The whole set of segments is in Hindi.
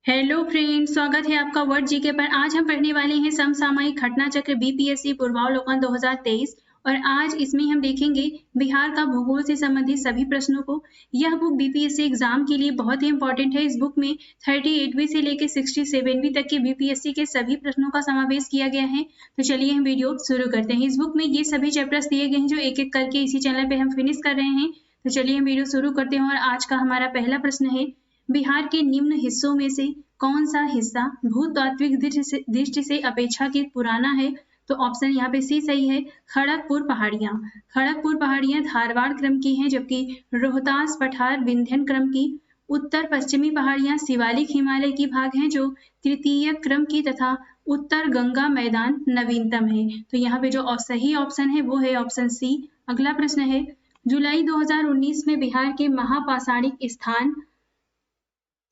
हेलो फ्रेंड्स, स्वागत है आपका वर्ड जीके पर। आज हम पढ़ने वाले हैं समसामयिक घटना चक्र बीपीएससी पूर्वावलोकन 2023 और आज इसमें हम देखेंगे बिहार का भूगोल से संबंधित सभी प्रश्नों को। यह बुक बीपीएससी एग्जाम के लिए बहुत ही इंपॉर्टेंट है। इस बुक में 38वीं से लेकर 67वीं तक के बीपीएससी के सभी प्रश्नों का समावेश किया गया है। तो चलिए हम वीडियो शुरू करते हैं। इस बुक में ये सभी चैप्टर्स दिए गए हैं जो एक एक करके इसी चैनल पे हम फिनिश कर रहे हैं। तो चलिए हम वीडियो शुरू करते हैं और आज का हमारा पहला प्रश्न है, बिहार के निम्न हिस्सों में से कौन सा हिस्सा भूतात्विक दृष्टि से अपेक्षाकृत पुराना है? तो ऑप्शन यहाँ पे सी सही है, खड़गपुर पहाड़ियां। खड़गपुर पहाड़ियां धारवाड़ क्रम की हैं, जबकि रोहतास पठार विंध्यन क्रम की। उत्तर पश्चिमी पहाड़ियां शिवालिक हिमालय की भाग हैं जो तृतीय क्रम की, तथा उत्तर गंगा मैदान नवीनतम है। तो यहाँ पे जो सही ऑप्शन है वो है ऑप्शन सी। अगला प्रश्न है, जुलाई 2019 में बिहार के महापाषाणिक स्थान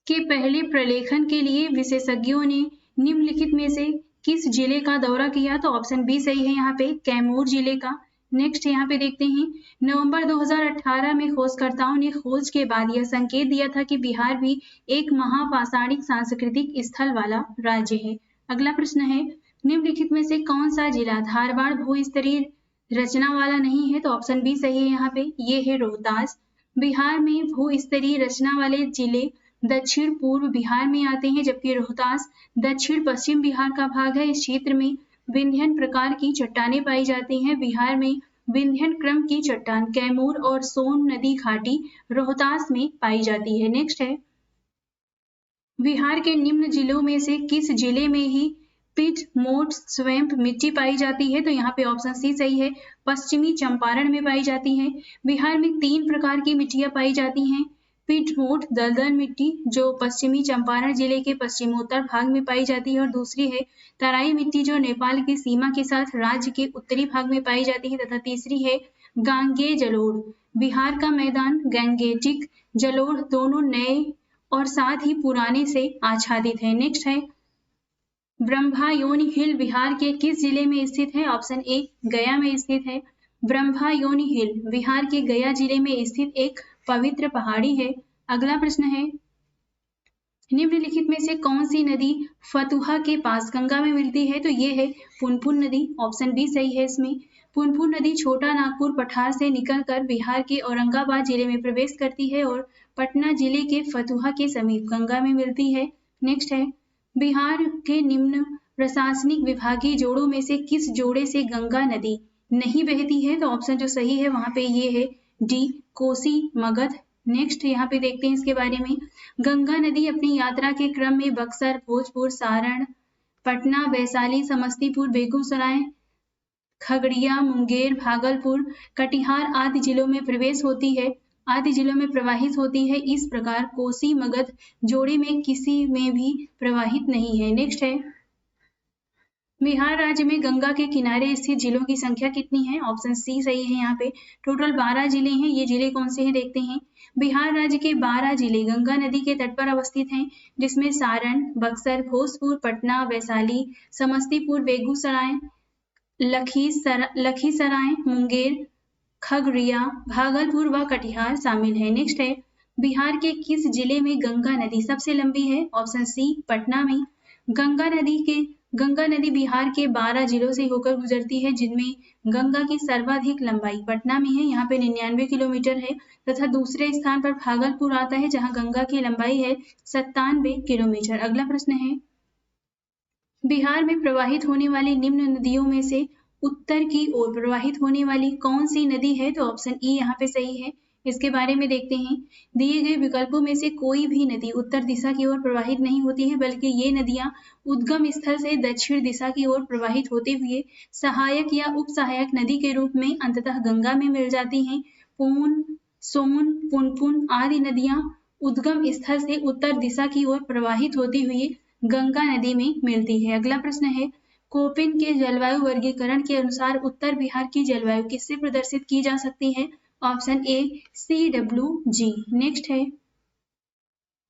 के पहले प्रलेखन के लिए विशेषज्ञों ने निम्नलिखित में से किस जिले का दौरा किया? तो ऑप्शन बी सही है यहाँ पे, कैमूर जिले का। नेक्स्ट यहाँ पे देखते हैं, नवंबर 2018 में खोजकर्ताओं ने खोज के बाद यह संकेत दिया था कि बिहार भी एक महापाषाणिक सांस्कृतिक स्थल वाला राज्य है। अगला प्रश्न है, निम्नलिखित में से कौन सा जिला धारवाड़ भूस्तरीय रचना वाला नहीं है? तो ऑप्शन बी सही है यहाँ पे, ये है रोहतास। बिहार में भूस्तरीय रचना वाले जिले दक्षिण पूर्व बिहार में आते हैं, जबकि रोहतास दक्षिण पश्चिम बिहार का भाग है। इस क्षेत्र में विंध्यन प्रकार की चट्टानें पाई जाती हैं। बिहार में विंध्यन क्रम की चट्टान कैमूर और सोन नदी घाटी रोहतास में पाई जाती है। नेक्स्ट है, बिहार के निम्न जिलों में से किस जिले में ही पिट मोट स्वैम्प मिट्टी पाई जाती है? तो यहाँ पे ऑप्शन सी सही है, पश्चिमी चंपारण में पाई जाती है। बिहार में 3 प्रकार की मिट्टियां पाई जाती हैं, पिटमोट दलदल मिट्टी जो पश्चिमी चंपारण जिले के पश्चिमोत्तर भाग में पाई जाती है, और दूसरी है तराई मिट्टी जो नेपाल की सीमा के साथ राज्य के उत्तरी भाग में पाई जाती है, तथा तीसरी है गांगे जलोढ़। बिहार का मैदान गैंगेटिक जलोढ़ दोनों नए और साथ ही पुराने से आच्छादित है। नेक्स्ट है, ब्रह्मायोनी हिल बिहार के किस जिले में स्थित है? ऑप्शन ए गया में स्थित है। ब्रह्मायोनी हिल बिहार के गया जिले में स्थित एक पवित्र पहाड़ी है। अगला प्रश्न है, निम्नलिखित में से कौन सी नदी फतुहा के पास गंगा में मिलती है? तो ये है पुनपुन नदी। ऑप्शन बी सही है इसमें। पुनपुन नदी छोटा नागपुर पठार से निकलकर बिहार के औरंगाबाद जिले में प्रवेश करती है और पटना जिले के फतुहा के समीप गंगा में मिलती है। नेक्स्ट है, बिहार के निम्न प्रशासनिक विभागीय जोड़ों में से किस जोड़े से गंगा नदी नहीं बहती है? तो ऑप्शन जो सही है वहां पे ये है डी, कोसी मगध। नेक्स्ट यहाँ पे देखते हैं इसके बारे में, गंगा नदी अपनी यात्रा के क्रम में बक्सर, भोजपुर, सारण, पटना, वैशाली, समस्तीपुर, बेगूसराय, खगड़िया, मुंगेर, भागलपुर, कटिहार आदि जिलों में प्रवाहित होती है। इस प्रकार कोसी मगध जोड़े में किसी में भी प्रवाहित नहीं है। नेक्स्ट है, बिहार राज्य में गंगा के किनारे स्थित जिलों की संख्या कितनी है? ऑप्शन सी सही है यहाँ पे, टोटल 12 जिले हैं। ये जिले कौन से हैं देखते हैं, बिहार राज्य के 12 जिले गंगा नदी के तट पर अवस्थित हैं, जिसमें सारण, बक्सर, भोजपुर, पटना, वैशाली, समस्तीपुर, बेगूसराय, लखीसराय, मुंगेर, खगड़िया, भागलपुर व कटिहार शामिल है। नेक्स्ट है, बिहार के किस जिले में गंगा नदी सबसे लंबी है? ऑप्शन सी पटना में। गंगा नदी बिहार के 12 जिलों से होकर गुजरती है, जिनमें गंगा की सर्वाधिक लंबाई पटना में है, यहाँ पे 99 किलोमीटर है, तथा दूसरे स्थान पर भागलपुर आता है जहाँ गंगा की लंबाई है 97 किलोमीटर। अगला प्रश्न है, बिहार में प्रवाहित होने वाली निम्न नदियों में से उत्तर की ओर प्रवाहित होने वाली कौन सी नदी है? तो ऑप्शन ई यहाँ पे सही है। इसके बारे में देखते हैं, दिए गए विकल्पों में से कोई भी नदी उत्तर दिशा की ओर प्रवाहित नहीं होती है, बल्कि ये नदियां उद्गम स्थल से दक्षिण दिशा की ओर प्रवाहित होते हुए सहायक या उप सहायक नदी के रूप में अंततः गंगा में मिल जाती हैं। पून, सोन, पुनपुन आदि नदियां उद्गम स्थल से उत्तर दिशा की ओर प्रवाहित होती हुई गंगा नदी में मिलती है। अगला प्रश्न है, कोपेन के जलवायु वर्गीकरण के अनुसार उत्तर बिहार की जलवायु किससे प्रदर्शित की जा सकती है? Option A CWG। नेक्स्ट है,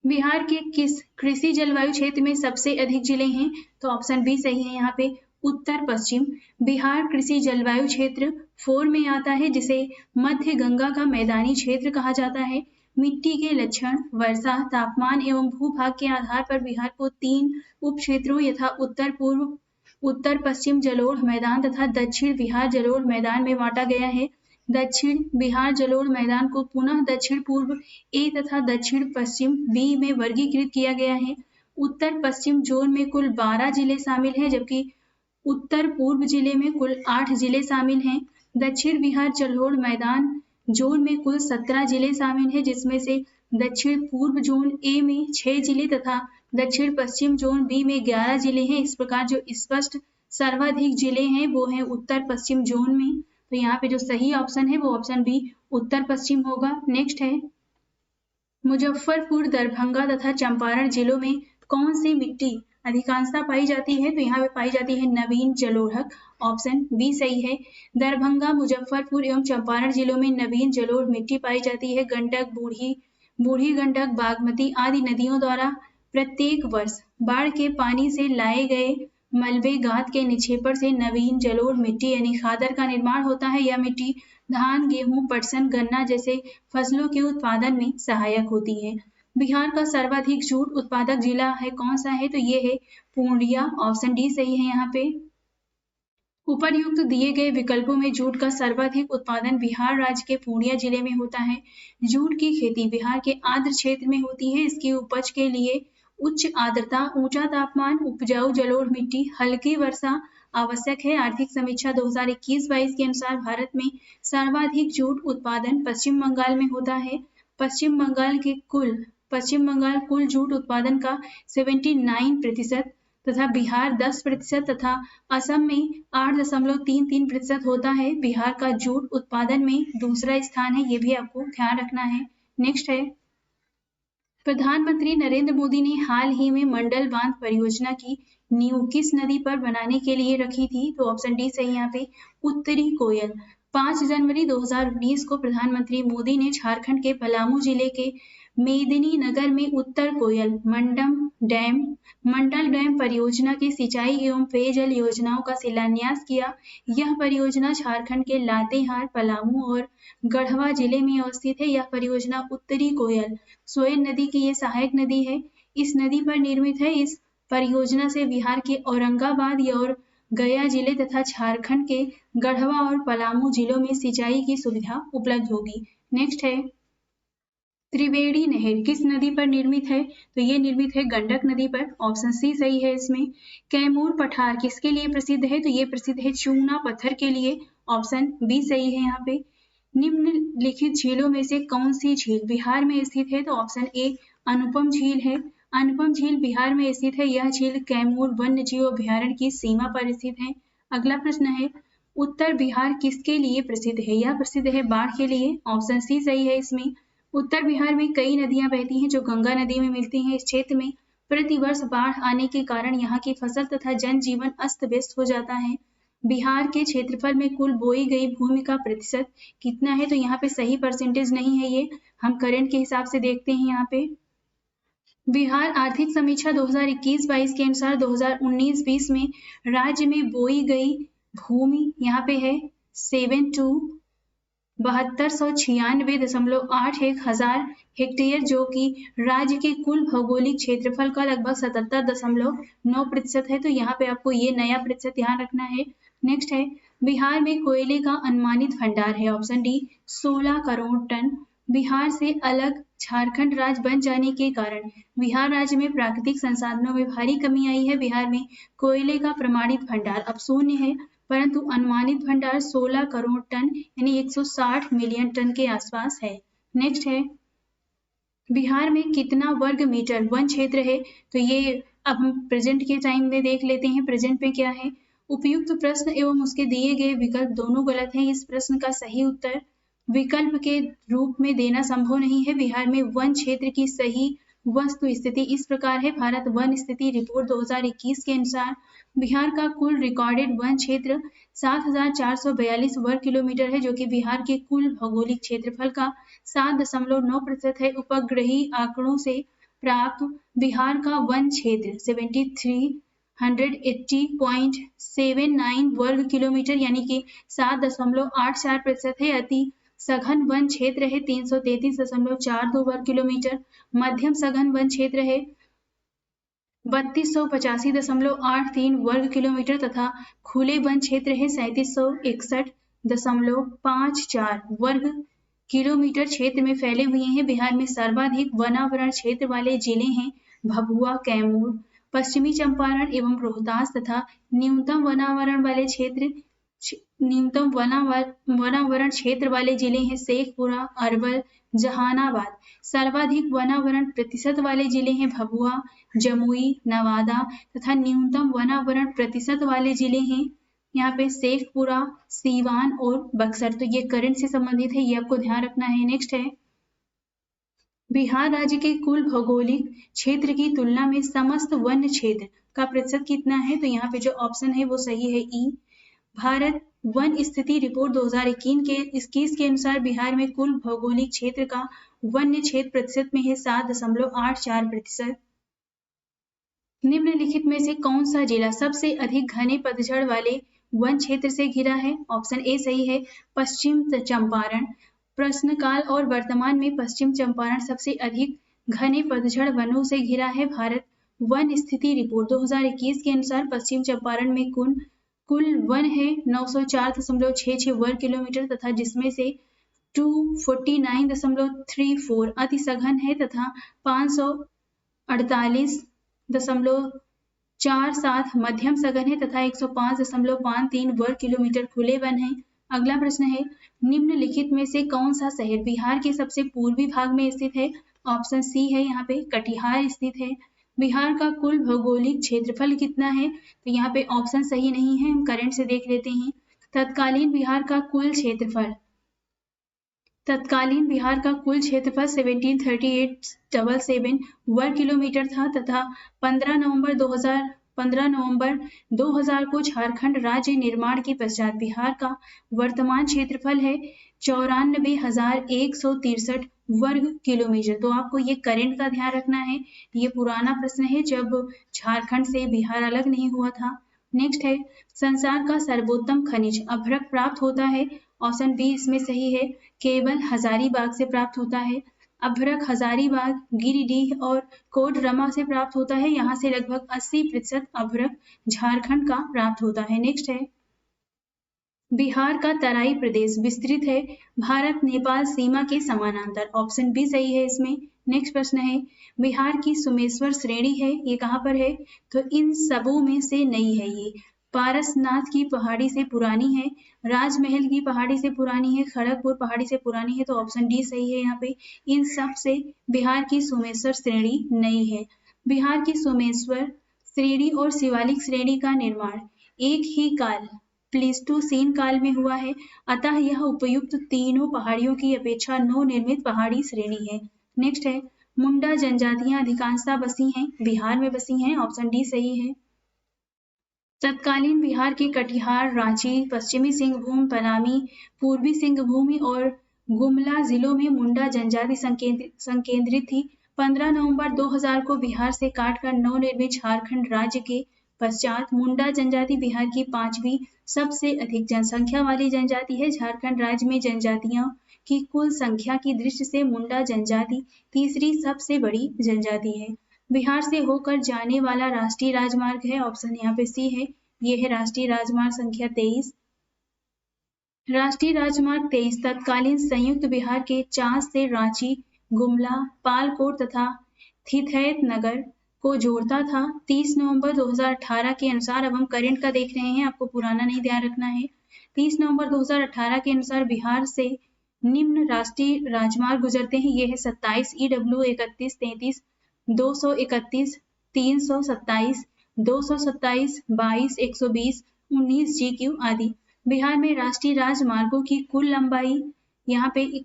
बिहार के किस कृषि जलवायु क्षेत्र में सबसे अधिक जिले हैं? तो ऑप्शन बी सही है यहाँ पे, उत्तर पश्चिम। बिहार कृषि जलवायु क्षेत्र 4 में आता है, जिसे मध्य गंगा का मैदानी क्षेत्र कहा जाता है। मिट्टी के लक्षण, वर्षा, तापमान एवं भूभाग के आधार पर बिहार को 3 उप क्षेत्रों यथा उत्तर पूर्व, उत्तर पश्चिम जलोढ़ मैदान तथा दक्षिण बिहार जलोढ़ मैदान में बांटा गया है। दक्षिण बिहार जलोढ़ मैदान को पुनः दक्षिण पूर्व ए तथा दक्षिण पश्चिम बी में वर्गीकृत किया गया है। उत्तर पश्चिम जोन में कुल 12 जिले शामिल हैं, जबकि उत्तर पूर्व जिले में कुल 8 जिले शामिल हैं। दक्षिण बिहार जलोढ़ मैदान जोन में कुल 17 जिले शामिल हैं, जिसमें से दक्षिण पूर्व जोन ए में 6 जिले तथा दक्षिण पश्चिम जोन बी में 11 जिले हैं। इस प्रकार जो स्पष्ट सर्वाधिक जिले हैं वो हैं उत्तर पश्चिम जोन में। तो यहाँ पे जो सही ऑप्शन है वो ऑप्शन बी उत्तर पश्चिम होगा। नेक्स्ट है मुजफ्फरपुर, दरभंगा तथा चंपारण जिलों में कौन सी मिट्टी अधिकांशता पाई जाती है? तो यहाँ पे पाई जाती है नवीन जलोढ़क, ऑप्शन बी सही है। दरभंगा, मुजफ्फरपुर एवं चंपारण जिलों में नवीन जलोढ़ मिट्टी पाई जाती है। गंडक, बूढ़ी गंडक, बागमती आदि नदियों द्वारा प्रत्येक वर्ष बाढ़ के पानी से लाए गए मलबे गाद के निक्षेपण से नवीन जलोढ़ मिट्टी यानी खादर का निर्माण होता है। यह मिट्टी धान, गेहूं, पटसन, गन्ना जैसे फसलों के उत्पादन में सहायक होती है। बिहार का सर्वाधिक जूट उत्पादक जिला है कौन सा है? तो ये है पूर्णिया, ऑप्शन डी सही है। यहाँ पे उपर्युक्त दिए गए विकल्पों में जूट का सर्वाधिक उत्पादन बिहार राज्य के पूर्णिया जिले में होता है। जूट की खेती बिहार के आर्द्र क्षेत्र में होती है। इसकी उपज के लिए उच्च आर्द्रता, ऊंचा तापमान, उपजाऊ जलोढ़ मिट्टी, हल्की वर्षा आवश्यक है। आर्थिक समीक्षा 2021-22 के अनुसार भारत में सर्वाधिक जूट उत्पादन पश्चिम बंगाल में होता है। पश्चिम बंगाल कुल जूट उत्पादन का 79% तथा बिहार 10% तथा असम में 8.33% होता है। बिहार का जूट उत्पादन में दूसरा स्थान है, ये भी आपको ध्यान रखना है। नेक्स्ट है प्रधानमंत्री नरेंद्र मोदी ने हाल ही में मंडल बांध परियोजना की नींव किस नदी पर बनाने के लिए रखी थी? तो ऑप्शन डी सही यहाँ पे उत्तरी कोयल। 5 जनवरी 2019 को प्रधानमंत्री मोदी ने झारखंड के पलामू जिले के मेदिनीनगर में उत्तर कोयल मंडल डैम परियोजना की सिंचाई एवं पेयजल योजनाओं का शिलान्यास किया। यह परियोजना झारखंड के लातेहार, पलामू और गढ़वा जिले में अवस्थित है। यह परियोजना उत्तरी कोयल सोन नदी की ये सहायक नदी है, इस नदी पर निर्मित है। इस परियोजना से बिहार के औरंगाबाद और गया जिले तथा झारखंड के गढ़वा और पलामू जिलों में सिंचाई की सुविधा उपलब्ध होगी। नेक्स्ट है त्रिवेणी नहर किस नदी पर निर्मित है? तो ये निर्मित है गंडक नदी पर, ऑप्शन सी सही है इसमें। कैमूर पठार किसके लिए प्रसिद्ध है? तो ये प्रसिद्ध है चूना पत्थर के लिए, ऑप्शन बी सही है। यहाँ पे निम्नलिखित झीलों में से कौन सी झील बिहार में स्थित है? तो ऑप्शन ए अनुपम झील है। अनुपम झील बिहार में स्थित है। यह झील कैमूर वन्य जीव अभयारण्य की सीमा पर स्थित है। अगला प्रश्न है उत्तर बिहार किसके लिए प्रसिद्ध है? यह प्रसिद्ध है बाढ़ के लिए, ऑप्शन सी सही है इसमें। उत्तर बिहार में कई नदियां बहती हैं जो गंगा नदी में मिलती हैं। इस क्षेत्र में प्रतिवर्ष बाढ़ आने के कारण यहाँ की फसल तथा जनजीवन अस्त व्यस्त हो जाता है। बिहार के क्षेत्रफल में कुल बोई गई भूमि का प्रतिशत कितना है? तो यहाँ पे सही परसेंटेज नहीं है, ये हम करंट के हिसाब से देखते हैं। यहाँ पे बिहार आर्थिक समीक्षा 2021-22 के अनुसार 2019-20 में राज्य में बोई गई भूमि यहाँ पे है 7296.81 हजार हेक्टेयर, जो कि राज्य के कुल भौगोलिक क्षेत्रफल का लगभग 77.9% है। तो यहाँ पे आपको ये नया प्रतिशत ध्यान रखना है। नेक्स्ट है बिहार में कोयले का अनुमानित भंडार है, option D 16 crore tonne. Bihar से अलग झारखंड राज्य बन जाने के कारण बिहार राज्य में प्राकृतिक संसाधनों में भारी कमी आई है। बिहार में कोयले का प्रमाणित भंडार अब शून्य है, परंतु अनुमानित भंडार 16 करोड़ टन यानी 160 मिलियन टन के आसपास है। नेक्स्ट है बिहार में कितना वर्ग मीटर वन क्षेत्र है? तो ये अब हम प्रेजेंट के टाइम में देख लेते हैं, प्रेजेंट में क्या है। उपयुक्त प्रश्न एवं उसके दिए गए विकल्प दोनों गलत हैं। इस प्रश्न का सही उत्तर विकल्प के रूप में देना संभव नहीं है। बिहार में वन क्षेत्र की सही वस्तु स्थिति इस प्रकार है। भारत वन स्थिति रिपोर्ट 2021 के अनुसार बिहार का कुल रिकॉर्डेड वन क्षेत्र 7442 वर्ग किलोमीटर है, जो कि बिहार के कुल भौगोलिक क्षेत्रफल का 7.9% है। उपग्रही आंकड़ों से प्राप्त बिहार का वन क्षेत्र 7380.79 वर्ग किलोमीटर यानी कि 7.84% है। अति सघन वन क्षेत्र है 333.42 वर्ग किलोमीटर, मध्यम सघन वन क्षेत्र है 3285.83 वर्ग किलोमीटर तथा खुले वन क्षेत्र है 3761.54 वर्ग किलोमीटर क्षेत्र में फैले हुए हैं। बिहार में सर्वाधिक वनावरण क्षेत्र वाले जिले हैं भभुआ, कैमूर, पश्चिमी चंपारण एवं रोहतास तथा न्यूनतम वनावरण क्षेत्र वाले जिले हैं शेखपुरा, अरवल, जहानाबाद। सर्वाधिक वनावरण प्रतिशत वाले जिले हैं भभुआ, जमुई, नवादा तथा न्यूनतम वनावरण प्रतिशत वाले जिले हैं यहाँ पे शेखपुरा, सीवान और बक्सर। तो ये करंट से संबंधित है, ये आपको ध्यान रखना है। नेक्स्ट है बिहार राज्य के कुल भौगोलिक क्षेत्र की तुलना में समस्त वन्य क्षेत्र का प्रतिशत कितना है? तो यहाँ पे जो ऑप्शन है वो सही है ई। भारत वन स्थिति रिपोर्ट 2021 के अनुसार बिहार में कुल भौगोलिक क्षेत्र का वन्य क्षेत्र प्रतिशत में है 7.84%। निम्नलिखित में से कौन सा जिला सबसे अधिक घने पतझड़ वाले वन क्षेत्र से घिरा है? ऑप्शन ए सही है पश्चिम चंपारण। प्रश्नकाल और वर्तमान में पश्चिम चंपारण सबसे अधिक घने पतझड़ वनों से घिरा है। भारत वन स्थिति रिपोर्ट 2021 के अनुसार पश्चिम चंपारण में कुल वन है 904.66 वर्ग किलोमीटर तथा जिसमें से 249.34 अति सघन है तथा 548.47 मध्यम सघन है तथा 105.53 वर्ग किलोमीटर खुले वन है। अगला प्रश्न है निम्नलिखित में से कौन सा शहर बिहार के सबसे पूर्वी भाग में स्थित है? ऑप्शन सी है यहाँ पे कटिहार स्थित है। बिहार का कुल भौगोलिक क्षेत्रफल कितना है? तो यहाँ पे ऑप्शन सही नहीं है, हम करंट से देख लेते हैं। तत्कालीन बिहार का कुल क्षेत्रफल 173877 वर्ग किलोमीटर था तथा 15 नवंबर 2000 को झारखंड राज्य निर्माण के पश्चात बिहार का वर्तमान क्षेत्रफल है 94,163 वर्ग किलोमीटर। तो आपको ये करंट का ध्यान रखना है, ये पुराना प्रश्न है जब झारखंड से बिहार अलग नहीं हुआ था। नेक्स्ट है संसार का सर्वोत्तम खनिज अभ्रक प्राप्त होता है। ऑप्शन बी इसमें सही है केवल हजारीबाग से प्राप्त होता है। अभ्रक हजारीबाग, गिरिडीह और कोडरमा से प्राप्त होता है। यहाँ से लगभग 80% अभ्रक झारखंड का प्राप्त होता है। नेक्स्ट है बिहार का तराई प्रदेश विस्तृत है भारत नेपाल सीमा के समानांतर। ऑप्शन बी सही है इसमें। नेक्स्ट प्रश्न है बिहार की सुमेश्वर श्रेणी है, ये कहाँ पर है? तो इन सबों में से नहीं है। ये पारसनाथ की पहाड़ी से पुरानी है, राजमहल की पहाड़ी से पुरानी है, खड़गपुर पहाड़ी से पुरानी है। तो ऑप्शन डी सही है यहाँ पे। इन सब से बिहार की सुमेश्वर श्रेणी नहीं है। बिहार की सुमेश्वर श्रेणी और शिवालिक श्रेणी का निर्माण एक ही काल प्लीस्टोसीन काल में हुआ है, अतः यह उपयुक्त तीनों पहाड़ियों की अपेक्षा नवनिर्मित पहाड़ी श्रेणी है। नेक्स्ट है मुंडा जनजातियां अधिकांशतः बसी हैं, बिहार में बसी हैं। ऑप्शन डी सही है। तत्कालीन बिहार के कटिहार, रांची, पश्चिमी सिंहभूम, पलामी, पूर्वी सिंहभूम और गुमला जिलों में मुंडा जनजाति संकेंद्रित थी। 15 नवंबर 2000 को बिहार से काटकर नवनिर्मित झारखंड राज्य के पश्चात मुंडा जनजाति बिहार की 5वीं सबसे अधिक जनसंख्या वाली जनजाति है। झारखंड राज्य में जनजातियों की कुल संख्या की दृष्टि से मुंडा जनजाति तीसरी सबसे बड़ी जनजाति है। बिहार से होकर जाने वाला राष्ट्रीय राजमार्ग है। ऑप्शन यहाँ पे सी है, ये है राष्ट्रीय राजमार्ग संख्या 23। राष्ट्रीय राजमार्ग 23 तत्कालीन संयुक्त बिहार के चास से रांची, गुमला, पालकोट तथा थिथैत नगर को जोड़ता था। 30 नवंबर 2018 के अनुसार, अब हम करंट का देख रहे हैं, आपको पुराना नहीं ध्यान रखना है। 30 नवंबर 2018 के अनुसार बिहार से निम्न राष्ट्रीय राजमार्ग गुजरते हैं। ये है 27 EW 31 33 231 327 227 22 120 19 GQ आदि। बिहार में राष्ट्रीय राजमार्गों की कुल लंबाई यहाँ पे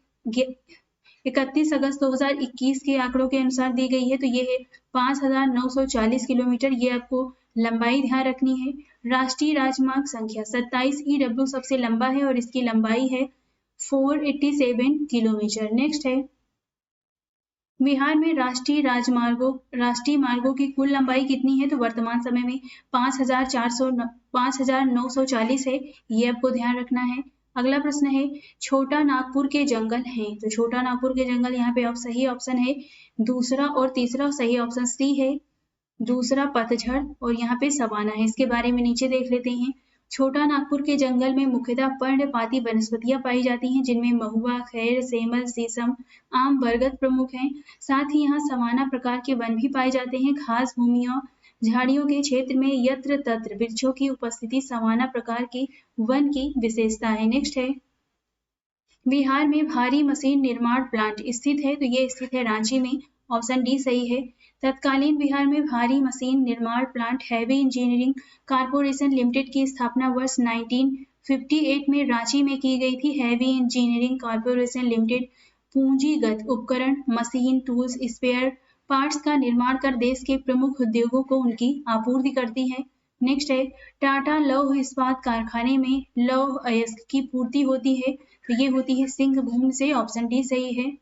31 अगस्त 2021 के आंकड़ों के अनुसार दी गई है। तो ये है 5940 किलोमीटर, ये आपको लंबाई ध्यान रखनी है। राष्ट्रीय राजमार्ग संख्या 27 EW सबसे लंबा है और इसकी लंबाई है 487 किलोमीटर। नेक्स्ट है बिहार में राष्ट्रीय मार्गों की कुल लंबाई कितनी है? तो वर्तमान समय में 5940 है, ये आपको ध्यान रखना है। अगला प्रश्न है छोटा नागपुर के जंगल हैं, तो छोटा नागपुर के जंगल यहाँ पे सही ऑप्शन है दूसरा और तीसरा, सही ऑप्शन सी है दूसरा पतझड़ और यहाँ पे सवाना है। इसके बारे में नीचे देख लेते हैं। छोटा नागपुर के जंगल में मुख्यतः पर्णपाती वनस्पतियां पाई जाती हैं जिनमें महुआ, खैर, सेमल, शीशम, आम, बरगद प्रमुख हैं। साथ ही यहाँ सवाना प्रकार के वन भी पाए जाते हैं। घास भूमियों, झाड़ियों के क्षेत्र में यत्र तत्र वृक्षों की उपस्थिति सवाना प्रकार के वन की विशेषता है। नेक्स्ट है बिहार में भारी मशीन निर्माण प्लांट स्थित है, तो ये स्थित है रांची में, ऑप्शन डी सही है। तत्कालीन बिहार में भारी मशीन निर्माण plant heavy engineering corporation limited की स्थापना वर्ष 1958 में रांची में की गई थी। हैवी इंजीनियरिंग कारपोरेशन लिमिटेड पूंजीगत उपकरण, मशीन, टूल्स, स्पेयर पार्ट्स का निर्माण कर देश के प्रमुख उद्योगों को उनकी आपूर्ति करती है। नेक्स्ट है टाटा लौह इस्पात कारखाने में लौह अयस्क की पूर्ति होती है, तो ये होती है सिंहभूम से, ऑप्शन डी सही है।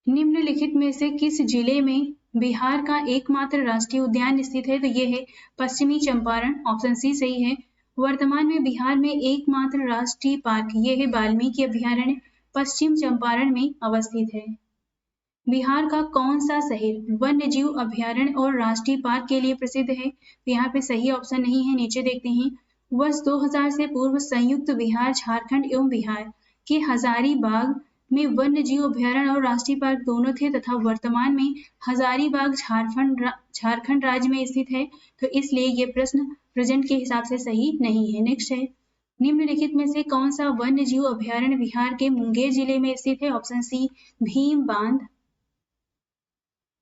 निम्नलिखित में से किस जिले में बिहार का एकमात्र राष्ट्रीय उद्यान स्थित है, तो ये है पश्चिमी चंपारण, ऑप्शन सी सही है। वर्तमान में बिहार में एकमात्र राष्ट्रीय पार्क ये है वाल्मीकि अभयारण्य, पश्चिम चंपारण में अवस्थित है। बिहार का कौन सा शहर वन्य जीव अभयारण्य और राष्ट्रीय पार्क के लिए प्रसिद्ध है, तो यहाँ पे सही ऑप्शन नहीं है, नीचे देखते हैं। वर्ष 2000 से पूर्व संयुक्त बिहार, झारखंड एवं बिहार के हजारीबाग में वन्य जीव अभयारण्य और राष्ट्रीय पार्क दोनों थे तथा वर्तमान में हजारीबाग झारखंड राज्य में स्थित है, तो इसलिए ये प्रश्न प्रेजेंट के हिसाब से सही नहीं है। नेक्स्ट है निम्नलिखित में से कौन सा वन्य जीव अभयारण्य बिहार के मुंगेर जिले में स्थित है, ऑप्शन सी भीम बांध।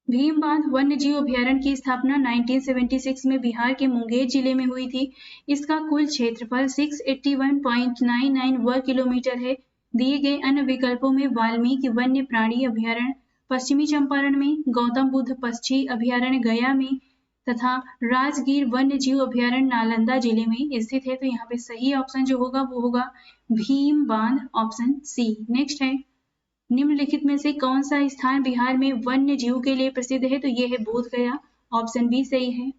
भीम बांध वन्य जीव अभयारण्य की स्थापना 1976 में बिहार के मुंगेर जिले में हुई थी। इसका कुल क्षेत्रफल 681.99 वर्ग किलोमीटर है। दिए गए अन्य विकल्पों में वाल्मीकि वन्य प्राणी अभयारण्य पश्चिमी चंपारण में, गौतम बुद्ध पक्षी अभयारण्य गया में तथा राजगीर वन्य जीव अभयारण्य नालंदा जिले में स्थित है, तो यहाँ पे सही ऑप्शन जो होगा वो होगा भीम बांध, ऑप्शन सी। नेक्स्ट है निम्नलिखित में से कौन सा स्थान बिहार में वन्य जीव के लिए प्रसिद्ध है, तो ये है बोध गया, ऑप्शन बी सही है।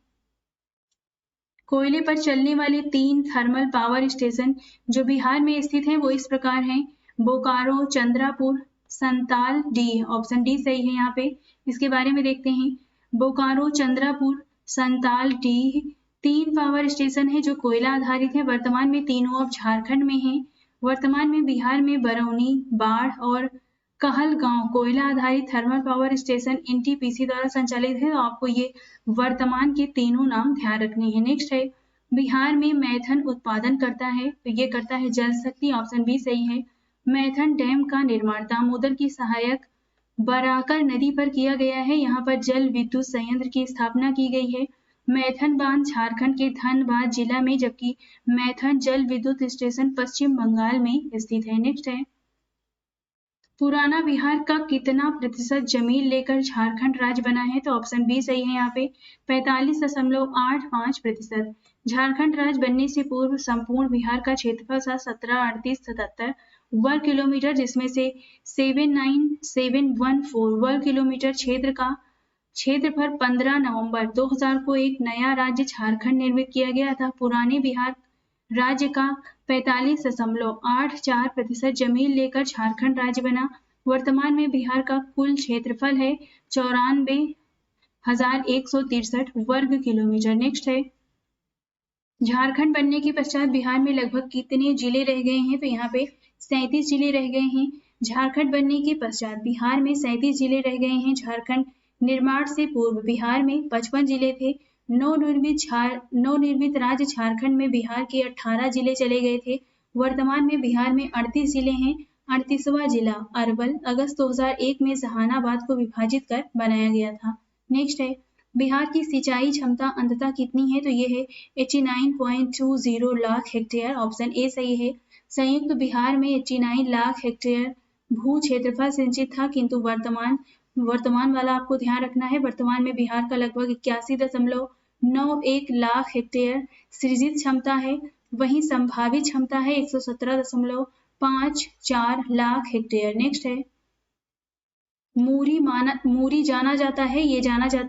कोयले पर चलने वाले 3 थर्मल पावर स्टेशन जो बिहार में स्थित हैं वो इस प्रकार हैं Bokaro, Chandrapur, Santaldih, option D सही है। यहाँ पे इसके बारे में देखते हैं। Bokaro, Chandrapur, Santaldih 3 power station है जो कोयला आधारित है। वर्तमान में तीनों अब झारखंड में हैं। वर्तमान में बिहार में बरौनी, बाढ़ और कहलगांव कोयला आधारित थर्मल पावर स्टेशन एनटीपीसी द्वारा संचालित है, तो आपको ये वर्तमान के तीनों नाम ध्यान रखने हैं। नेक्स्ट है बिहार में मैथन उत्पादन करता है, तो ये करता है जल शक्ति, ऑप्शन बी सही है। मैथन डैम का निर्माण दामोदर की सहायक बराकर नदी पर किया गया है। यहाँ पर जल विद्युत संयंत्र की स्थापना की गई है। मैथन बांध झारखंड के धनबाद जिला में, जबकि मैथन जल विद्युत स्टेशन पश्चिम बंगाल में स्थित है। नेक्स्ट है पुराना बिहार का कितना प्रतिशत जमीन लेकर झारखंड राज्य बना है, तो ऑप्शन बी सही है। यहाँ पे 45.85%। झारखंड राज्य बनने से पूर्व संपूर्ण बिहार का क्षेत्रफल था 173877 वर्ग किलोमीटर, जिसमें से 79714 वर्ग किलोमीटर क्षेत्र का क्षेत्रफल 15 नवंबर 2000 को एक नया राज्य झारखंड निर्मित किया गया था। पुराने बिहार राज्य का 45.84% जमीन लेकर झारखंड राज्य बना। वर्तमान में बिहार का कुल क्षेत्रफल है 94,163 वर्ग किलोमीटर। नेक्स्ट है झारखंड बनने के पश्चात बिहार में लगभग कितने जिले रह गए हैं, तो यहाँ पे 37 जिले रह गए हैं। झारखंड बनने के पश्चात बिहार में 37 जिले रह गए हैं। झारखंड निर्माण से पूर्व बिहार में 55 जिले थे। नवनिर्मित राज्य झारखंड में बिहार के 18 जिले चले गए थे। वर्तमान में बिहार में 38 जिले हैं। 38वां जिला अरवल अगस्त 2001 में जहानाबाद को विभाजित कर बनाया गया था। नेक्स्ट है बिहार की सिंचाई क्षमता अंततः कितनी है, तो ये है 89.20 लाख हेक्टेयर, ऑप्शन ए सही है। संयुक्त बिहार में 89 लाख हेक्टेयर भू क्षेत्रफल सिंचित था, किंतु वर्तमान वाला आपको ध्यान रखना है। वर्तमान में बिहार का लगभग 81.91 लाख हेक्टेयर सृजित क्षमता है। वहीं संभावित क्षमता है 117.54 लाख हेक्टेयर। नेक्स्ट है मूरी जाना जाता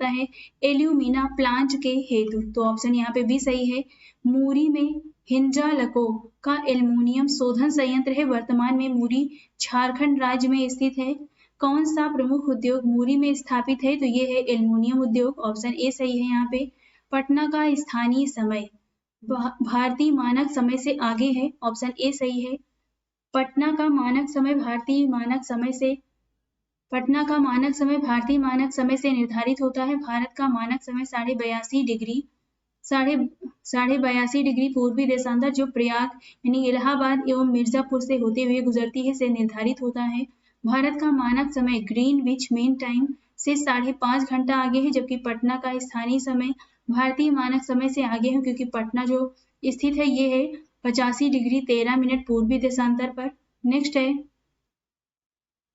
है एल्यूमिना प्लांट के हेतु, तो ऑप्शन यहाँ पे भी सही है। मूरी में हिंजालको का एल्युमिनियम शोधन संयंत्र है, वर्तमान में मुरी झारखंड राज्य में स्थित है। कौन सा प्रमुख उद्योग मुरी में स्थापित है? तो ये है एल्युमिनियम उद्योग, ऑप्शन ए सही है यहाँ पे। पटना का स्थानीय समय भारतीय मानक समय से आगे है, ऑप्शन ए सही है। पटना का मानक समय भारतीय मानक समय से निर्धारित होता है। भारत का मानक समय 82.5 डिग्री पूर्वी देशांतर जो प्रयाग यानी इलाहाबाद एवं मिर्जापुर से होते हुए गुजरती है से निर्धारित होता है। भारत का मानक समय ग्रीनविच मेन टाइम से 5.5 घंटा आगे है, जबकि पटना का स्थानीय समय भारतीय मानक समय से आगे है, क्योंकि पटना जो स्थित है ये है 85 डिग्री 13 मिनट पूर्वी देशांतर पर। नेक्स्ट है,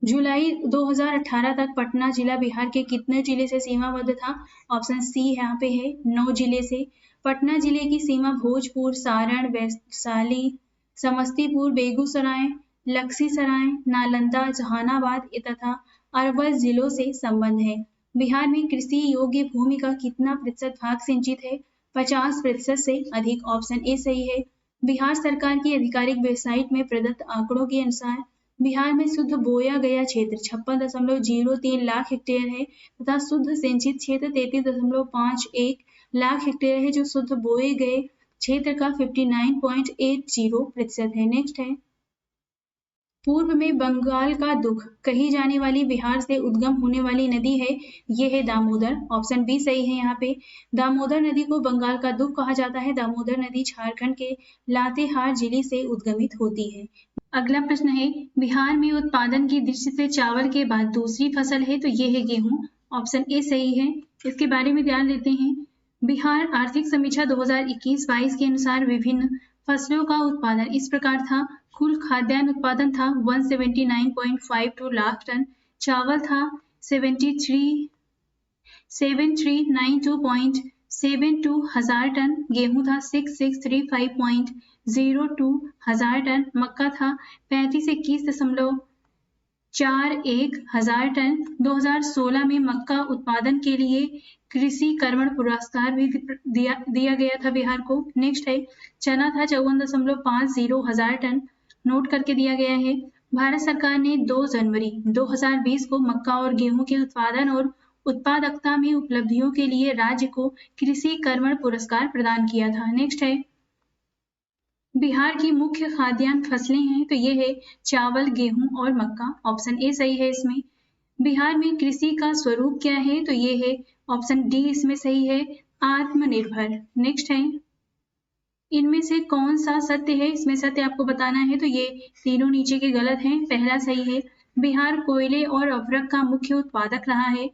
जुलाई 2018 तक पटना जिला बिहार के कितने जिले से सीमाबद्ध था? ऑप्शन सी यहाँ पे है 9 जिले से। पटना जिले की सीमा भोजपुर, सारण, वैशाली, समस्तीपुर, बेगूसराय, लखीसराय, नालंदा, जहानाबाद तथा अरवल जिलों से संबंध है। बिहार में कृषि योग्य भूमि का कितना प्रतिशत भाग सिंचित है? 50% से अधिक, ऑप्शन ए सही है। बिहार सरकार की आधिकारिक वेबसाइट में प्रदत्त आंकड़ों के अनुसार बिहार में शुद्ध बोया गया क्षेत्र 56.03 लाख हेक्टेयर है तथा शुद्ध सिंचित क्षेत्र 33.51 लाख हेक्टेयर है, जो शुद्ध बोए गए क्षेत्र का 59.80% है। नेक्स्ट है, पूर्व में बंगाल का दुख कही जाने वाली बिहार से उद्गम होने वाली नदी है, ये है दामोदर, ऑप्शन बी सही है यहाँ पे। दामोदर नदी को बंगाल का दुख कहा जाता है। दामोदर नदी झारखंड के लातेहार जिले से उद्गमित होती है। अगला प्रश्न है, बिहार में उत्पादन की दृष्टि से चावल के बाद दूसरी फसल है, तो ये है गेहूं, ऑप्शन ए सही है। इसके बारे में ध्यान देते हैं। बिहार आर्थिक समीक्षा 2021-22 के अनुसार विभिन्न फसलों का उत्पादन इस प्रकार था। कुल खाद्यान्न उत्पादन था 179.52 लाख टन, चावल था 7392.72 हजार टन, गेहूं था 6635.02 हजार टन, मक्का था 3521.41 हजार टन। 2016 में मक्का उत्पादन के लिए कृषि कर्मण पुरस्कार भी दिया गया था बिहार को। नेक्स्ट है, चना था 54.50 हजार टन, नोट करके दिया गया है। भारत सरकार ने 2 जनवरी 2020 को मक्का और गेहूं के उत्पादन और उत्पादकता में उपलब्धियों के लिए राज्य को कृषि कर्मण पुरस्कार प्रदान किया था। नेक्स्ट है, बिहार की मुख्य खाद्यान्न फसलें हैं, तो ये है चावल, गेहूं और मक्का, ऑप्शन ए सही है इसमें। बिहार में कृषि का स्वरूप क्या है? तो ये है ऑप्शन डी इसमें सही है, आत्मनिर्भर। नेक्स्ट है, इनमें से कौन सा सत्य है? इसमें सत्य आपको बताना है, तो ये तीनों नीचे के गलत हैं। पहला सही है, बिहार कोयले और अभ्रक का मुख्य उत्पादक रहा है।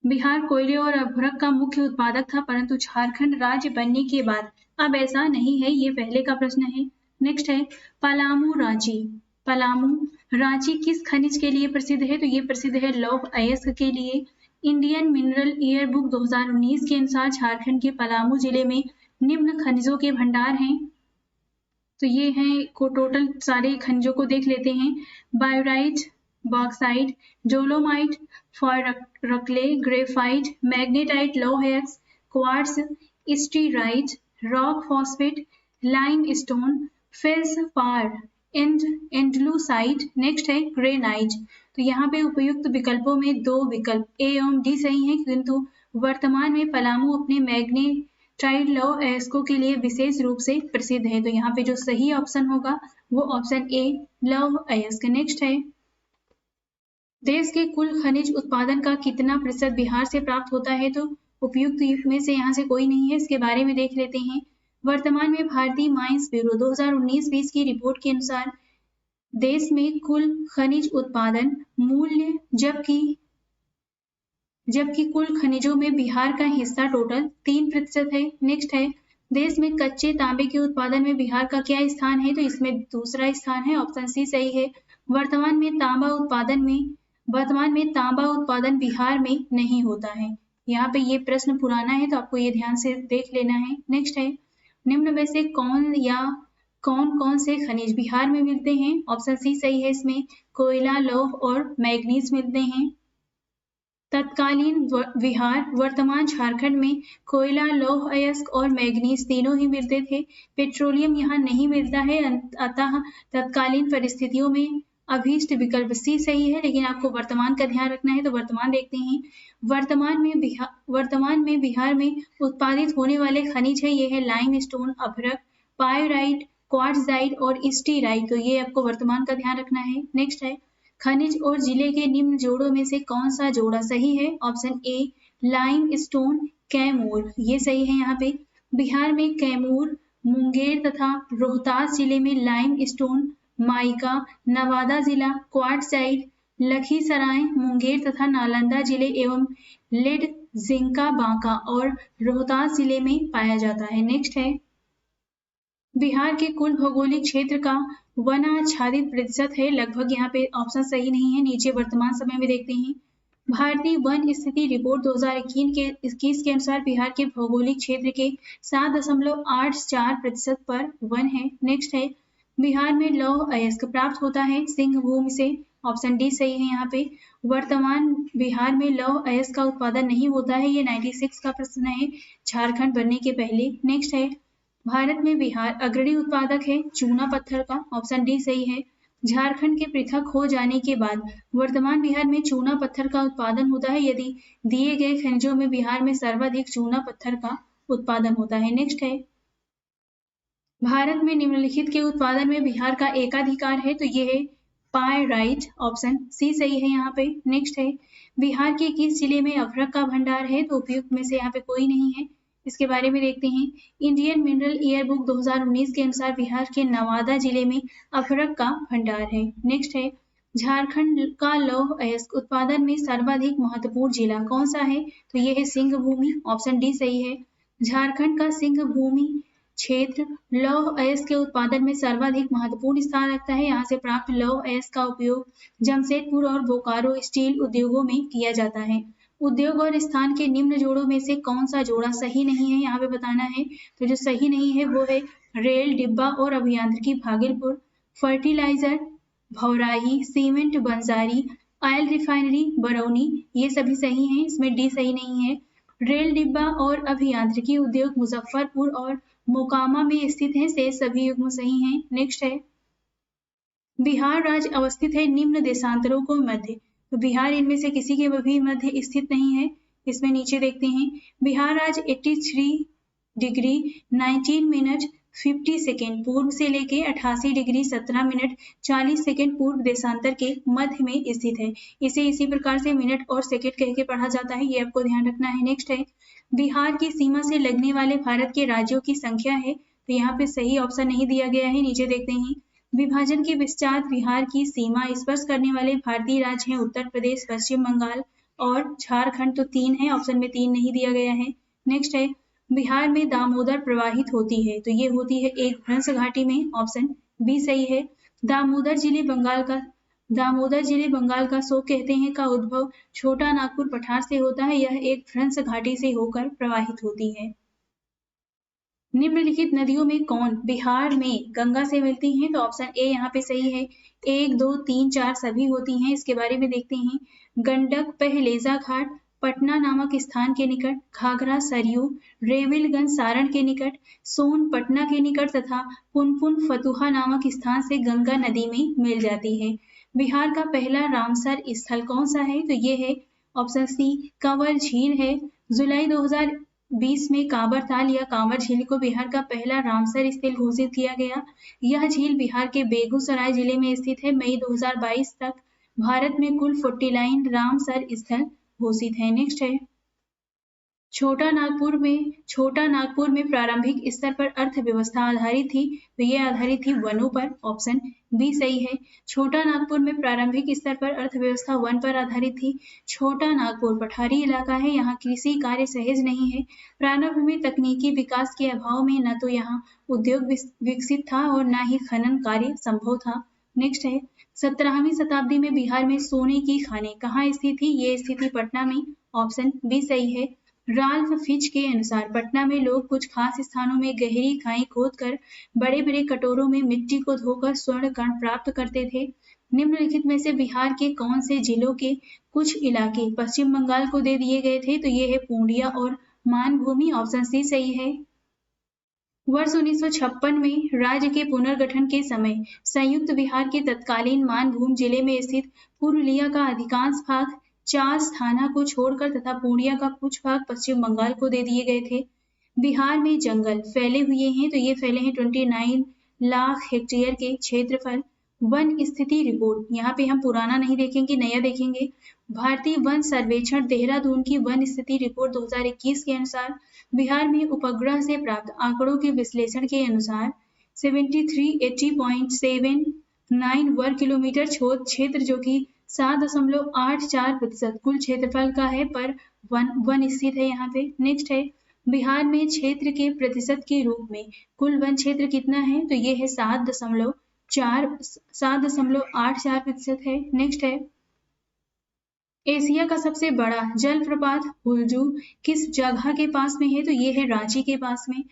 बिहार कोयले और अभ्रक का मुख्य उत्पादक था, परंतु झारखंड राज्य बनने के बाद अब ऐसा नहीं है। ये पहले का प्रश्न है। नेक्स्ट है, पलामू रांची किस खनिज के लिए प्रसिद्ध है? तो ये प्रसिद्ध है लौह अयस्क के लिए। इंडियन मिनरल ईयर बुक 2019 के अनुसार झारखंड के पलामू जिले में निम्न खनिजों के भंडार हैं, तो ये हैं को टोटल सारे खनिजों को देख लेते हैं। बायोराइट, bauxite, dolomite, fire clay, graphite, magnetite, लौह-अयस्क, quartz, steatite, rock phosphate, limestone, feldspar, andalusite. Next है ग्रेनाइट। तो यहाँ पे उपयुक्त विकल्पों में 2 विकल्प ए एवं डी सही हैं, किंतु वर्तमान में पलामू अपने मैग्नेटाइट लौह अयस्कों के लिए विशेष रूप से प्रसिद्ध है। तो यहाँ पे जो सही ऑप्शन होगा वो ऑप्शन ए लौह अयस्क। नेक्स्ट है, देश के कुल खनिज उत्पादन का कितना प्रतिशत बिहार से प्राप्त होता है? तो उपयुक्त में से यहाँ से कोई नहीं है, इसके बारे में देख लेते हैं। वर्तमान में भारतीय माइंस ब्यूरो 2019-20 की रिपोर्ट के अनुसार देश में कुल खनिज उत्पादन मूल्य जबकि कुल खनिजों में बिहार का हिस्सा टोटल 3% है। नेक्स्ट है, देश में कच्चे तांबे के उत्पादन में बिहार का क्या स्थान है? तो इसमें दूसरा स्थान है, ऑप्शन सी सही है। वर्तमान में तांबा उत्पादन बिहार में नहीं होता है। यहाँ पे ये प्रश्न पुराना है, तो आपको ये ध्यान से देख लेना है। नेक्स्ट है, निम्न में से कौन से खनिज बिहार में मिलते हैं? ऑप्शन सी सही है इसमें, कोयला, लौह और मैग्नीज मिलते हैं। तत्कालीन बिहार वर्तमान झारखंड में कोयला, लौह अयस्क और मैग्नीज तीनों ही मिलते थे। पेट्रोलियम यहाँ नहीं मिलता है, अतः तत्कालीन परिस्थितियों में अभीष्ट विकल्प सी सही है, लेकिन आपको वर्तमान का ध्यान रखना है, तो वर्तमान देखते हैं। वर्तमान में बिहार में उत्पादित होने वाले खनिज है, ये है लाइमस्टोन, अभ्रक, पायोराइट, क्वार्ट्जाइट और स्टीराइट। तो ये आपको वर्तमान का ध्यान रखना है। नेक्स्ट है खनिज और जिले के निम्न जोड़ों में से कौन सा जोड़ा सही है? ऑप्शन ए लाइमस्टोन, कैमूर, ये सही है। यहाँ पे बिहार में कैमूर, मुंगेर तथा रोहतास जिले में लाइमस्टोन, माइका, नवादा जिला क्वार्ट्जाइट, लखीसराय, मुंगेर तथा नालंदा जिले एवं लेड, जिंका, बांका और रोहतास जिले में पाया जाता है। नेक्स्ट है बिहार के कुल भौगोलिक क्षेत्र का वनाच्छादित प्रतिशत है लगभग। यहाँ पे ऑप्शन सही नहीं है, नीचे वर्तमान समय में देखते हैं। भारतीय वन स्थिति रिपोर्ट 2021 के अनुसार बिहार के भौगोलिक क्षेत्र के 7.84% पर वन है। नेक्स्ट है बिहार में लौह अयस्क प्राप्त होता है सिंहभूम से, ऑप्शन डी सही है। यहाँ पे वर्तमान बिहार में लौह अयस्क का उत्पादन नहीं होता है, ये 96 का प्रश्न है झारखंड बनने के पहले। नेक्स्ट है भारत में बिहार अग्रणी उत्पादक है चूना पत्थर का, ऑप्शन डी सही है। झारखंड के पृथक हो जाने के बाद वर्तमान बिहार में चूना पत्थर का उत्पादन होता है, यदि दिए गए खनिजों में बिहार में सर्वाधिक चूना पत्थर का उत्पादन होता है। नेक्स्ट है भारत में निम्नलिखित के उत्पादन में बिहार का एकाधिकार है, तो ये है पायराइट, ऑप्शन सी सही है यहाँ पे। नेक्स्ट है बिहार के किस जिले में अभ्रक का भंडार है? तो उपयुक्त में से यहाँ पे कोई नहीं है, इसके बारे में देखते हैं। इंडियन मिनरल ईयर बुक 2019 के अनुसार बिहार के नवादा जिले में अभ्रक का भंडार है। नेक्स्ट है झारखंड का लौह अयस्क उत्पादन में सर्वाधिक महत्वपूर्ण जिला कौन सा है? तो ये है सिंहभूमि, ऑप्शन डी सही है। झारखंड का सिंहभूमि क्षेत्र लौह अयस्क के उत्पादन में सर्वाधिक महत्वपूर्ण स्थान रखता है। यहाँ से प्राप्त लौह अयस्क का उपयोग जमशेदपुर और बोकारो स्टील उद्योगों में किया जाता है। उद्योग और स्थान के निम्न जोड़ों में से कौन सा जोड़ा सही नहीं है, यहाँ पे बताना है। तो जो सही नहीं है वो है रेल, डिब्बा और अभियांत्रिकी Bhagalpur, fertiliser Bhaurahi, cement Banjari, oil refinery Barauni, ये सभी सही हैं, इसमें डी सही नहीं है। रेल, डिब्बा और अभियांत्रिकी उद्योग मुजफ्फरपुर और मोकामा में स्थित है, से सभी युग्म सही हैं। नेक्स्ट है बिहार राज्य अवस्थित है निम्न देशांतरों को मध्य, तो बिहार इनमें से किसी के भी मध्य स्थित नहीं है, इसमें नीचे देखते हैं। बिहार राज्य 83 डिग्री 19 मिनट 50 सेकेंड पूर्व से लेके 88 डिग्री 17 मिनट 40 सेकेंड पूर्व देशांतर के मध्य में स्थित है। इसे इसी प्रकार से मिनट और सेकेंड कह के पढ़ा जाता है, ये आपको ध्यान रखना है। नेक्स्ट है बिहार की सीमा से लगने वाले भारत के राज्यों की संख्या है, तो यहाँ पे सही ऑप्शन नहीं दिया गया है, नीचे देखते हैं। विभाजन के पश्चात बिहार की सीमा स्पर्श करने वाले भारतीय राज्य हैं उत्तर प्रदेश, पश्चिम बंगाल और झारखंड, तो 3 है, ऑप्शन में 3 नहीं दिया गया है। नेक्स्ट है बिहार में दामोदर प्रवाहित होती है, तो ये होती है एक भ्रंश घाटी में, ऑप्शन बी सही है। दामोदर जिले बंगाल का सो कहते हैं का उद्भव छोटा नागपुर पठार से होता है, यह एक भ्रंश घाटी से होकर प्रवाहित होती है। निम्नलिखित नदियों में कौन बिहार में गंगा से मिलती हैं? तो ऑप्शन ए यहाँ पे सही है, 1, 2, 3, 4 सभी होती हैं, इसके बारे में देखते हैं। गंडक पहलेजा घाट पटना नामक स्थान के निकट, घाघरा सरयू रेविलगंज सारण के निकट, सोन पटना के निकट तथा पुनपुन फतुहा नामक स्थान से गंगा नदी में मिल जाती है। बिहार का पहला रामसर स्थल कौन सा है? तो ये है ऑप्शन सी कंवर झील है। जुलाई 2020 में कांवर ताल या कांवर झील को बिहार का पहला रामसर स्थल घोषित किया गया। यह झील बिहार के बेगूसराय जिले में स्थित है। मई 2022 तक भारत में कुल 49 रामसर स्थल घोषित है। नेक्स्ट है छोटा नागपुर में प्रारंभिक स्तर पर अर्थव्यवस्था आधारित थी, तो ये आधारित थी वनों पर, ऑप्शन बी सही है। छोटा नागपुर में प्रारंभिक स्तर पर अर्थव्यवस्था वन पर आधारित थी। छोटा नागपुर पठारी इलाका है, यहाँ कृषि कार्य सहज नहीं है। प्रारंभ में तकनीकी विकास के अभाव में न तो यहाँ उद्योग विकसित था और न ही खनन कार्य संभव था। नेक्स्ट है 17वीं शताब्दी में बिहार में सोने की खानें कहाँ स्थित थी? ये स्थिति पटना में, ऑप्शन बी सही है। राल्फ फिच के अनुसार पटना में लोग कुछ खास स्थानों में गहरी खाई खोदकर बड़े बड़े कटोरों में मिट्टी को धोकर स्वर्ण कण प्राप्त करते थे। निम्नलिखित में से बिहार के कौन से जिलों के कुछ इलाके पश्चिम बंगाल को दे दिए गए थे? तो ये है पूर्णिया और मानभूमि। ऑप्शन सी सही है। वर्ष 1956 में राज्य के पुनर्गठन के समय संयुक्त बिहार के तत्कालीन मानभूम जिले में स्थित पुरुलिया का अधिकांश भाग चास थाना को छोड़कर तथा पूर्णिया का कुछ भाग पश्चिम बंगाल को दे दिए गए थे। बिहार में जंगल फैले हुए हैं, तो ये फैले हैं 29 लाख हेक्टेयर के क्षेत्रफल। वन स्थिति रिपोर्ट, यहाँ पे हम पुराना नहीं देखेंगे, नया देखेंगे। भारतीय वन सर्वेक्षण देहरादून की वन स्थिति रिपोर्ट 2021 के अनुसार बिहार में उपग्रह से प्राप्त आंकड़ों के विश्लेषण के अनुसार 7380.79 वर्ग किलोमीटर क्षेत्र जो कि 7.84% कुल क्षेत्रफल का है पर वन स्थित है यहाँ पे। नेक्स्ट है बिहार में क्षेत्र के प्रतिशत के रूप में कुल वन क्षेत्र कितना है? तो ये है 7.84% है। नेक्स्ट है एशिया का सबसे बड़ा जलप्रपात हुलजू किस जगह के पास में है? तो ये है रांची के पास में।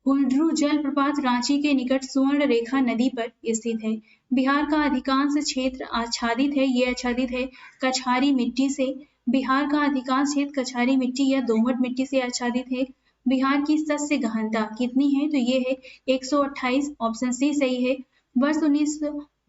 हुलड्रू जलप्रपात रांची के निकट सुवर्ण रेखा नदी पर स्थित है। बिहार का अधिकांश क्षेत्र आच्छादित है, ये आच्छादित है कछारी मिट्टी से। बिहार का अधिकांश क्षेत्र कछारी मिट्टी या दोमट मिट्टी से आच्छादित है। बिहार की सस्य गहनता कितनी है? तो ये है 128। ऑप्शन सी सही है।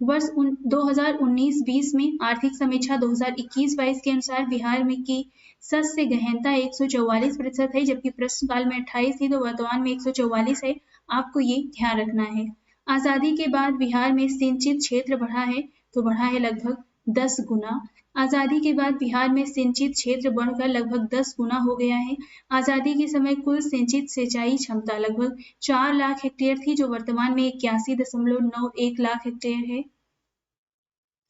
वर्ष 2019-20 में आर्थिक समीक्षा 2021-22 के अनुसार बिहार में की सस्य गहनता 144% है, जबकि प्रश्नकाल में 28 थी, तो वर्तमान में 144 है। आपको ये ध्यान रखना है। आजादी के बाद बिहार में सिंचित क्षेत्र बढ़ा है, तो बढ़ा है लगभग 10 गुना। आजादी के बाद बिहार में सिंचित क्षेत्र बढ़कर लगभग 10 गुना हो गया है। आजादी के समय कुल सिंचित सिंचाई क्षमता लगभग 4 लाख हेक्टेयर थी, जो वर्तमान में 81.91 लाख हेक्टेयर है।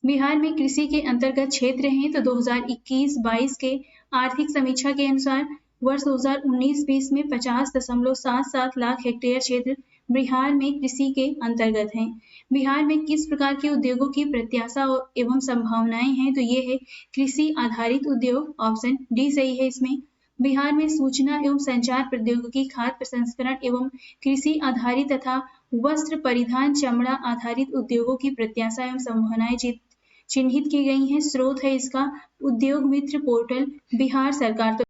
बिहार में कृषि के अंतर्गत क्षेत्र हैं, तो 2021-22 के आर्थिक समीक्षा के अनुसार वर्ष 2019-20 में 50.77 लाख हेक्टेयर क्षेत्र बिहार में कृषि के अंतर्गत हैं। बिहार में किस प्रकार के उद्योगों की प्रत्याशा एवं संभावनाएं हैं? तो ये है कृषि आधारित उद्योग। ऑप्शन डी सही है इसमें। बिहार में सूचना एवं संचार प्रौद्योगिकी, खाद्य प्रसंस्करण एवं कृषि आधारित तथा वस्त्र परिधान चमड़ा आधारित उद्योगों की प्रत्याशा एवं संभावनाएं चिन्हित की गई हैं। स्रोत है इसका उद्योग मित्र पोर्टल बिहार सरकार।